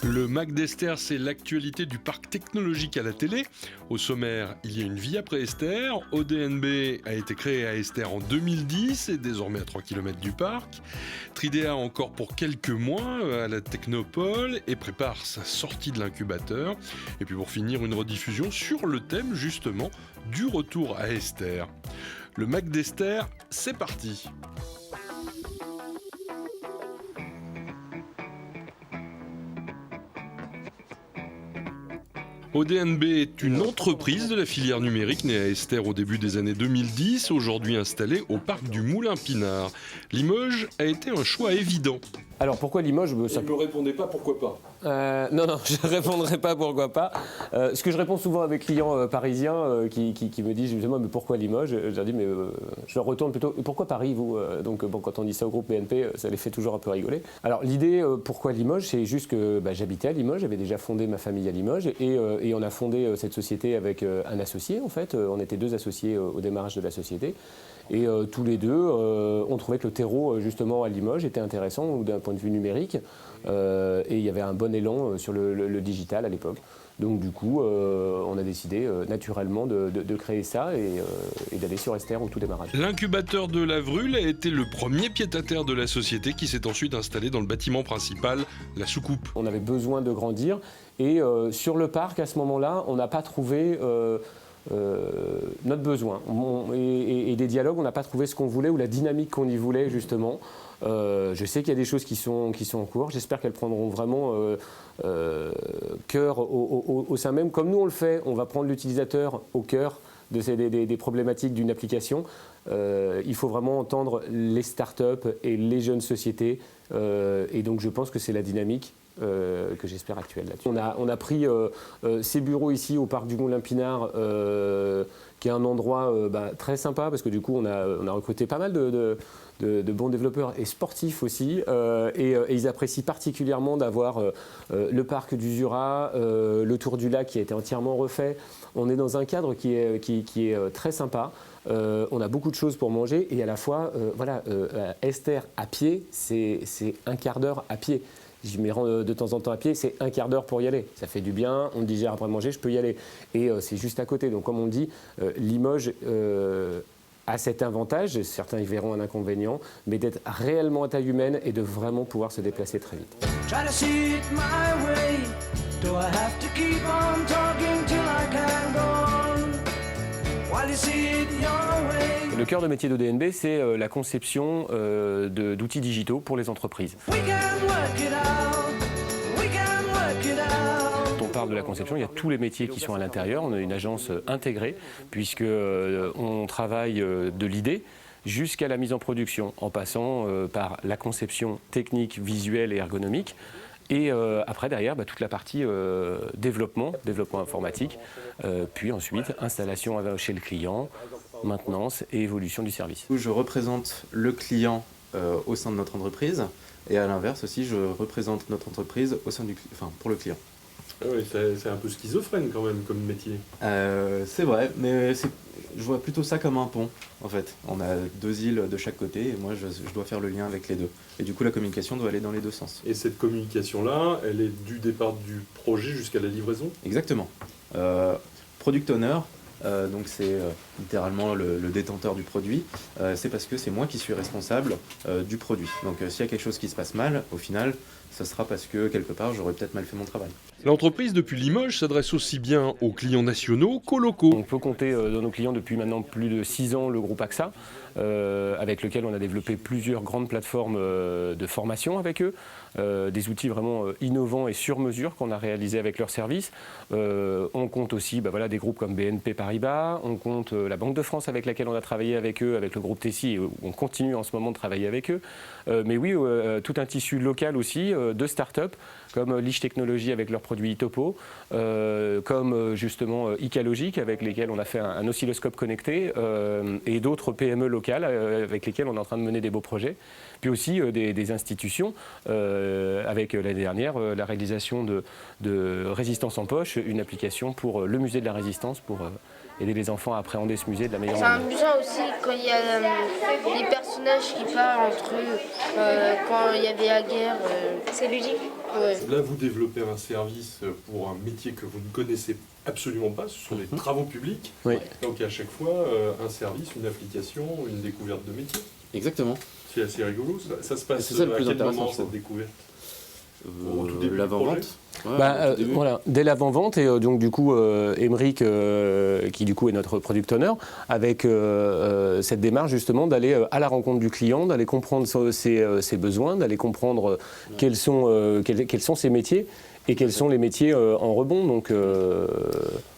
Le Mac d'Esther, c'est l'actualité du parc technologique à la télé. Au sommaire, il y a une vie après Esther. ODNB a été créé à Esther en 2010 et désormais à 3 km du parc. Tridea encore pour quelques mois à la Technopole et prépare sa sortie de l'incubateur. Et puis pour finir, une rediffusion sur le thème justement du retour à Esther. Le Mac d'Esther, c'est parti. ODNB est une entreprise de la filière numérique née à Esther au début des années 2010, aujourd'hui installée au parc du Moulin-Pinard. Limoges a été un choix évident. Alors pourquoi Limoges Ne me répondez pas pourquoi pas. Non, je ne répondrai pas pourquoi pas. Ce que je réponds souvent à mes clients parisiens qui me disent justement mais pourquoi Limoges, je leur dis mais je leur retourne plutôt pourquoi Paris vous Donc bon, quand on dit ça au groupe BNP, ça les fait toujours un peu rigoler. Alors l'idée pourquoi Limoges, c'est juste que j'habitais à Limoges, j'avais déjà fondé ma famille à Limoges et on a fondé cette société avec un associé en fait. On était deux associés au démarrage de la société. Et tous les deux, on trouvait que le terreau, justement, à Limoges était intéressant d'un point de vue numérique. Et il y avait un bon élan sur le digital à l'époque. Donc du coup, on a décidé naturellement de créer ça et d'aller sur Esther au tout démarrage. L'incubateur de la Vrule a été le premier pied-à-terre de la société qui s'est ensuite installé dans le bâtiment principal, la soucoupe. On avait besoin de grandir et sur le parc, à ce moment-là, on n'a pas trouvé... notre besoin et des dialogues, on n'a pas trouvé ce qu'on voulait ou la dynamique qu'on y voulait justement. Je sais qu'il y a des choses qui sont en cours, j'espère qu'elles prendront vraiment cœur au sein même. Comme nous on le fait, on va prendre l'utilisateur au cœur des problématiques d'une application. Il faut vraiment entendre les startups et les jeunes sociétés et donc je pense que c'est la dynamique que j'espère actuelle là-dessus. On a pris ces bureaux ici au parc du Moulin-Pinard, qui est un endroit très sympa parce que du coup on a recruté pas mal de bons développeurs et sportifs aussi et ils apprécient particulièrement d'avoir le parc du Jura, le tour du lac qui a été entièrement refait. On est dans un cadre qui est très sympa. On a beaucoup de choses pour manger et à la fois, Esther à pied, c'est un quart d'heure à pied. Je m'y rends de temps en temps à pied, c'est un quart d'heure pour y aller. Ça fait du bien, on me digère après manger, je peux y aller. Et c'est juste à côté. Donc comme on dit, Limoges a cet avantage, certains y verront un inconvénient, mais d'être réellement à taille humaine et de vraiment pouvoir se déplacer très vite. Le cœur de métier d'ODNB, c'est la conception d'outils digitaux pour les entreprises. Quand on parle de la conception, il y a tous les métiers qui sont à l'intérieur. On a une agence intégrée, puisqu'on travaille de l'idée jusqu'à la mise en production, en passant par la conception technique, visuelle et ergonomique. Et après, derrière, toute la partie développement informatique, puis ensuite installation chez le client, maintenance et évolution du service. Je représente le client au sein de notre entreprise et à l'inverse aussi, je représente notre entreprise au sein pour le client. Oui, c'est un peu schizophrène quand même comme métier. C'est vrai, mais je vois plutôt ça comme un pont en fait. On a deux îles de chaque côté et moi je dois faire le lien avec les deux. Et du coup la communication doit aller dans les deux sens. Et cette communication-là, elle est du départ du projet jusqu'à la livraison ? Exactement. Product owner, donc c'est littéralement le détenteur du produit, c'est parce que c'est moi qui suis responsable du produit. Donc s'il y a quelque chose qui se passe mal, au final, ce sera parce que quelque part j'aurais peut-être mal fait mon travail. L'entreprise depuis Limoges s'adresse aussi bien aux clients nationaux qu'aux locaux. On peut compter dans nos clients depuis maintenant plus de 6 ans le groupe AXA, avec lequel on a développé plusieurs grandes plateformes de formation avec eux, des outils vraiment innovants et sur mesure qu'on a réalisés avec leurs services. On compte aussi des groupes comme BNP Paribas, on compte la Banque de France avec laquelle on a travaillé avec eux, avec le groupe Tessi, et on continue en ce moment de travailler avec eux. Mais oui, tout un tissu local aussi de start-up, comme Liche Technologies avec leurs produits Topo, comme justement Icalogic avec lesquels on a fait un oscilloscope connecté, et d'autres PME locales avec lesquelles on est en train de mener des beaux projets. Puis aussi des institutions, avec l'année dernière la réalisation de Résistance en poche, une application pour le musée de la Résistance pour aider les enfants à appréhender ce musée de la meilleure C'est manière. amusant aussi quand il y a les personnages qui parlent entre eux, quand il y avait la guerre. C'est ludique. Ouais. Là, vous développez un service pour un métier que vous ne connaissez absolument pas, ce sont les travaux publics. Oui. Donc à chaque fois, un service, une application, une découverte de métier. Exactement. C'est assez rigolo. Ça se passe C'est ça le à plus quel intéressant, moment je cette trouve. découverte? Au tout début du L'avant-vente. Ouais, Bah, au tout début. voilà, dès l'avant-vente, et donc du coup, Émeric, qui du coup est notre product owner, avec cette démarche justement d'aller à la rencontre du client, d'aller comprendre ses besoins, d'aller comprendre quels sont ses métiers et quels sont les métiers en rebond. Donc,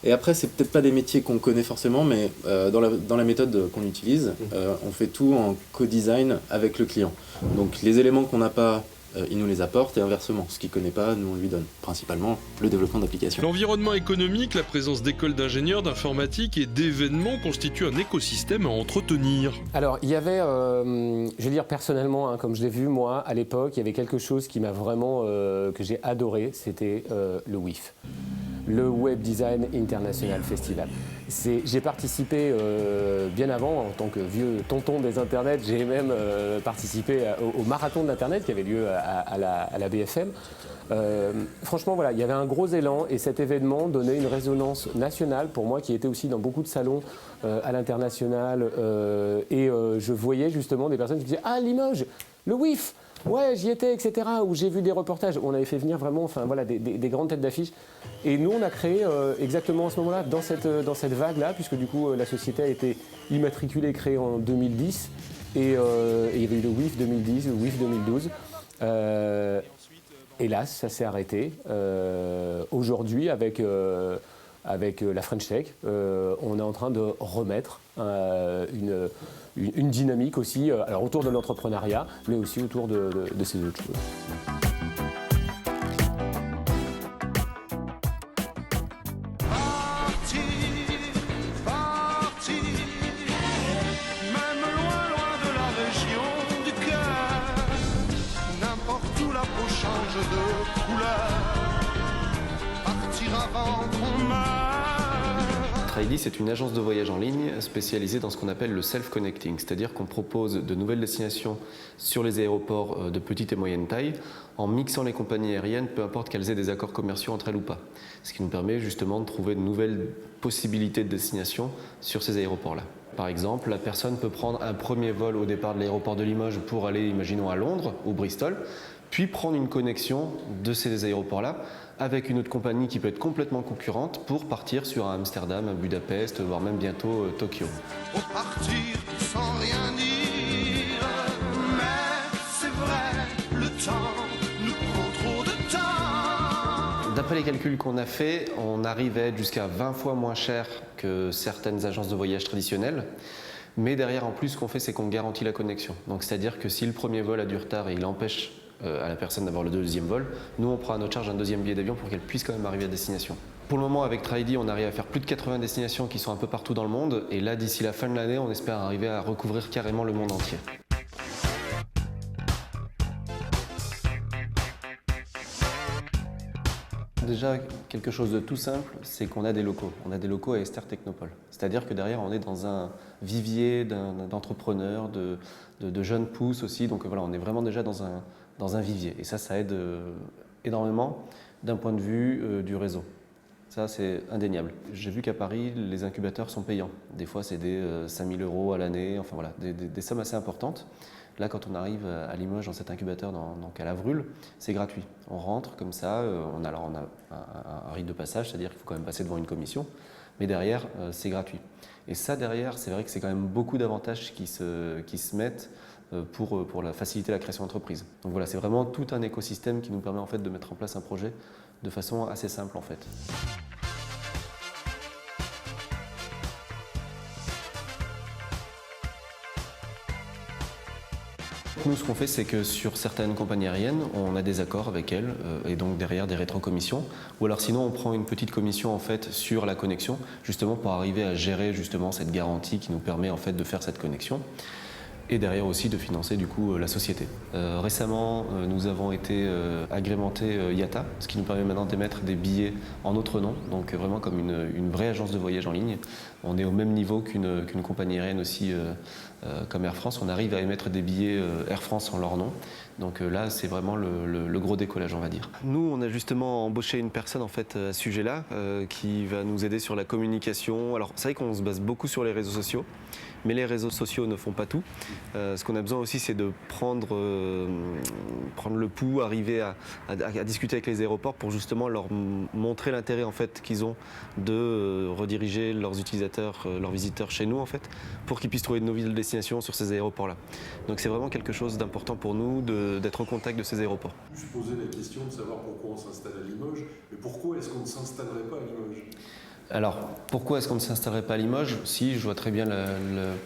Et après, c'est peut-être pas des métiers qu'on connaît forcément, mais dans la méthode qu'on utilise, on fait tout en co-design avec le client. Donc les éléments qu'on n'a pas, il nous les apporte et inversement. Ce qu'il ne connaît pas, nous on lui donne. Principalement le développement d'applications. L'environnement économique, la présence d'écoles d'ingénieurs, d'informatique et d'événements constitue un écosystème à entretenir. alors, il y avait, je vais dire personnellement, hein, comme je l'ai vu moi à l'époque, il y avait quelque chose qui m'a vraiment, que j'ai adoré, c'était le WIF. Le Web Design International Festival. J'ai participé bien avant, en tant que vieux tonton des internets, j'ai même participé au marathon de l'internet qui avait lieu à la BFM. Franchement, voilà, il y avait un gros élan et cet événement donnait une résonance nationale pour moi qui était aussi dans beaucoup de salons à l'international et je voyais justement des personnes qui disaient « Ah, Limoges, le WIF !» Ouais, j'y étais, etc. Où j'ai vu des reportages. On avait fait venir vraiment, enfin voilà, des grandes têtes d'affiche. Et nous, on a créé exactement à ce moment-là, dans cette vague-là, puisque du coup, la société a été immatriculée, créée en 2010, et il y avait eu le WIF 2010, le WIF 2012. Hélas, ça s'est arrêté. Aujourd'hui, avec la French Tech, on est en train de remettre une dynamique aussi, alors autour de l'entrepreneuriat, mais aussi autour de ces autres choses. Même loin, loin de la région du cœur, n'importe où la peau change de couleur, partir avant qu'on meure. Trady, c'est une agence de voyage en ligne spécialisée dans ce qu'on appelle le self-connecting, c'est-à-dire qu'on propose de nouvelles destinations sur les aéroports de petite et moyenne taille en mixant les compagnies aériennes, peu importe qu'elles aient des accords commerciaux entre elles ou pas. Ce qui nous permet justement de trouver de nouvelles possibilités de destination sur ces aéroports-là. Par exemple, la personne peut prendre un premier vol au départ de l'aéroport de Limoges pour aller, imaginons, à Londres ou Bristol, puis prendre une connexion de ces aéroports-là avec une autre compagnie qui peut être complètement concurrente pour partir sur un Amsterdam, un Budapest, voire même bientôt Tokyo. Pour partir sans rien dire, mais c'est vrai, le temps nous prend trop de temps. D'après les calculs qu'on a faits, on arrive à être jusqu'à 20 fois moins cher que certaines agences de voyage traditionnelles. Mais derrière, en plus, ce qu'on fait, c'est qu'on garantit la connexion. Donc, c'est-à-dire que si le premier vol a du retard et il empêche à la personne d'avoir le deuxième vol, nous, on prend à notre charge un deuxième billet d'avion pour qu'elle puisse quand même arriver à destination. Pour le moment, avec Trady, on arrive à faire plus de 80 destinations qui sont un peu partout dans le monde. Et là, d'ici la fin de l'année, on espère arriver à recouvrir carrément le monde entier. Déjà, quelque chose de tout simple, c'est qu'on a des locaux. On a des locaux à Esther Technopole. C'est-à-dire que derrière, on est dans un vivier d'entrepreneurs, de jeunes pousses aussi. Donc voilà, on est vraiment déjà dans un vivier. Et ça aide énormément d'un point de vue du réseau. Ça, c'est indéniable. J'ai vu qu'à Paris, les incubateurs sont payants. Des fois, c'est des 5 000 € à l'année, enfin voilà, des sommes assez importantes. Là, quand on arrive à Limoges dans cet incubateur, donc à Lavrul, c'est gratuit. On rentre comme ça, on a un rite de passage, c'est-à-dire qu'il faut quand même passer devant une commission, mais derrière, c'est gratuit. Et ça, derrière, c'est vrai que c'est quand même beaucoup d'avantages qui se mettent pour faciliter la création d'entreprise. Donc voilà, c'est vraiment tout un écosystème qui nous permet en fait de mettre en place un projet de façon assez simple en fait. Nous, ce qu'on fait, c'est que sur certaines compagnies aériennes, on a des accords avec elles et donc derrière des rétrocommissions. Ou alors sinon, on prend une petite commission en fait sur la connexion, justement pour arriver à gérer justement cette garantie qui nous permet en fait de faire cette connexion. et derrière aussi de financer du coup la société. Récemment, nous avons été agrémentés IATA, ce qui nous permet maintenant d'émettre des billets en notre nom, donc vraiment comme une vraie agence de voyage en ligne. On est au même niveau qu'une compagnie aérienne aussi comme Air France. On arrive à émettre des billets Air France en leur nom. Donc là, c'est vraiment le gros décollage, on va dire. Nous, on a justement embauché une personne en fait à ce sujet-là qui va nous aider sur la communication. Alors, c'est vrai qu'on se base beaucoup sur les réseaux sociaux, mais les réseaux sociaux ne font pas tout. Ce qu'on a besoin aussi, c'est de prendre le pouls, arriver à discuter avec les aéroports pour justement leur montrer l'intérêt en fait qu'ils ont de rediriger leurs utilisateurs, leurs visiteurs chez nous en fait, pour qu'ils puissent trouver de nouvelles destinations sur ces aéroports-là. Donc c'est vraiment quelque chose d'important pour nous d'être au contact de ces aéroports. Je posais la question de savoir pourquoi on s'installe à Limoges, mais pourquoi est-ce qu'on ne s'installerait pas à Limoges ? Alors, pourquoi est-ce qu'on ne s'installerait pas à Limoges ? Si, je vois très bien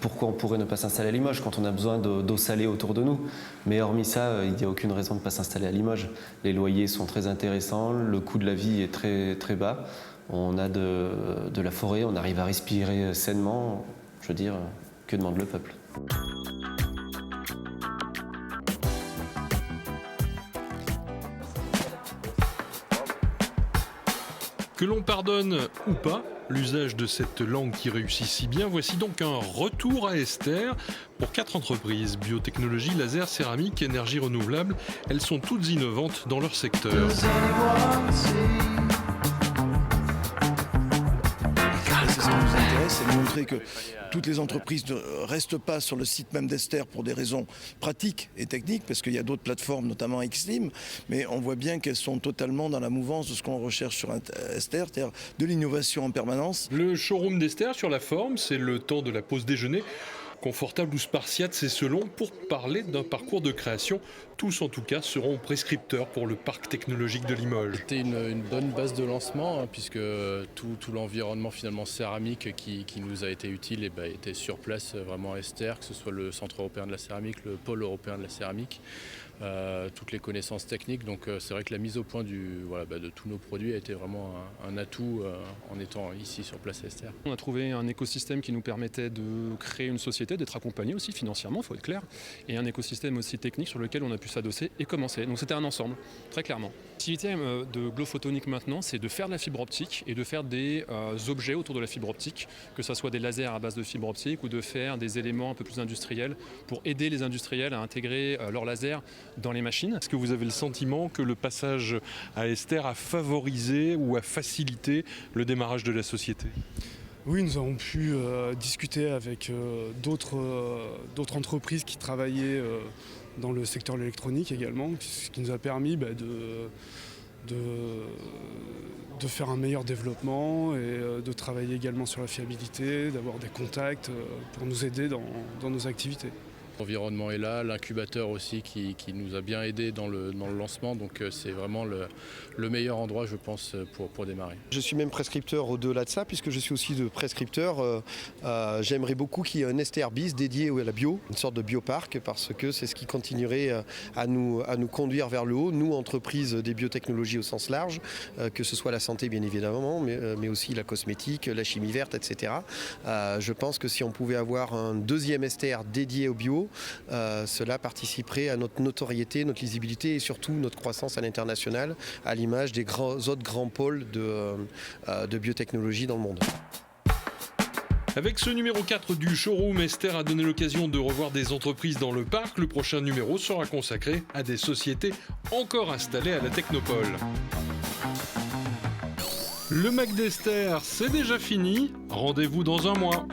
pourquoi on pourrait ne pas s'installer à Limoges quand on a besoin d'eau salée autour de nous. Mais hormis ça, il n'y a aucune raison de ne pas s'installer à Limoges. Les loyers sont très intéressants, le coût de la vie est très, très bas. On a de la forêt, on arrive à respirer sainement. Je veux dire, que demande le peuple ? Que l'on pardonne ou pas l'usage de cette langue qui réussit si bien, voici donc un retour à Esther pour 4 entreprises. Biotechnologie, laser, céramique, énergie renouvelable, elles sont toutes innovantes dans leur secteur. C'est ce qui nous intéresse, c'est de montrer que toutes les entreprises ne restent pas sur le site même d'Esther pour des raisons pratiques et techniques, parce qu'il y a d'autres plateformes, notamment Xteam, mais on voit bien qu'elles sont totalement dans la mouvance de ce qu'on recherche sur Esther, c'est-à-dire de l'innovation en permanence. Le showroom d'Esther, sur la forme, c'est le temps de la pause déjeuner. Confortable ou spartiate, c'est selon, pour parler d'un parcours de création. Tous, en tout cas, seront prescripteurs pour le parc technologique de Limoges. C'était une bonne base de lancement, puisque tout l'environnement finalement céramique qui nous a été utile était sur place vraiment à Esther, que ce soit le Centre européen de la céramique, le pôle européen de la céramique. Toutes les connaissances techniques, donc c'est vrai que la mise au point de tous nos produits a été vraiment un atout en étant ici sur place à Esther. On a trouvé un écosystème qui nous permettait de créer une société, d'être accompagné aussi financièrement, il faut être clair, et un écosystème aussi technique sur lequel on a pu s'adosser et commencer. Donc c'était un ensemble, très clairement. L'activité de Glow Photonics maintenant, c'est de faire de la fibre optique et de faire des objets autour de la fibre optique, que ce soit des lasers à base de fibre optique ou de faire des éléments un peu plus industriels pour aider les industriels à intégrer leurs lasers dans les machines. Est-ce que vous avez le sentiment que le passage à Esther a favorisé ou a facilité le démarrage de la société ? Oui, nous avons pu discuter avec d'autres entreprises qui travaillaient dans le secteur de l'électronique également, ce qui nous a permis de faire un meilleur développement et de travailler également sur la fiabilité, d'avoir des contacts pour nous aider dans nos activités. L'environnement est là, l'incubateur aussi qui nous a bien aidé dans le lancement, donc c'est vraiment le meilleur endroit je pense pour démarrer. Je suis même prescripteur au-delà de ça puisque je suis aussi de prescripteur. J'aimerais beaucoup qu'il y ait un Esther Biz dédié à la bio, une sorte de bioparc parce que c'est ce qui continuerait à nous conduire vers le haut, nous entreprises des biotechnologies au sens large, que ce soit la santé bien évidemment, mais aussi la cosmétique, la chimie verte, etc. Je pense que si on pouvait avoir un deuxième Esther dédié au bio, cela participerait à notre notoriété, notre lisibilité et surtout notre croissance à l'international, à l'image des autres grands pôles de biotechnologie dans le monde. Avec ce numéro 4 du showroom, Esther a donné l'occasion de revoir des entreprises dans le parc. Le prochain numéro sera consacré à des sociétés encore installées à la Technopole. Le Mac d'Esther, c'est déjà fini. Rendez-vous dans un mois.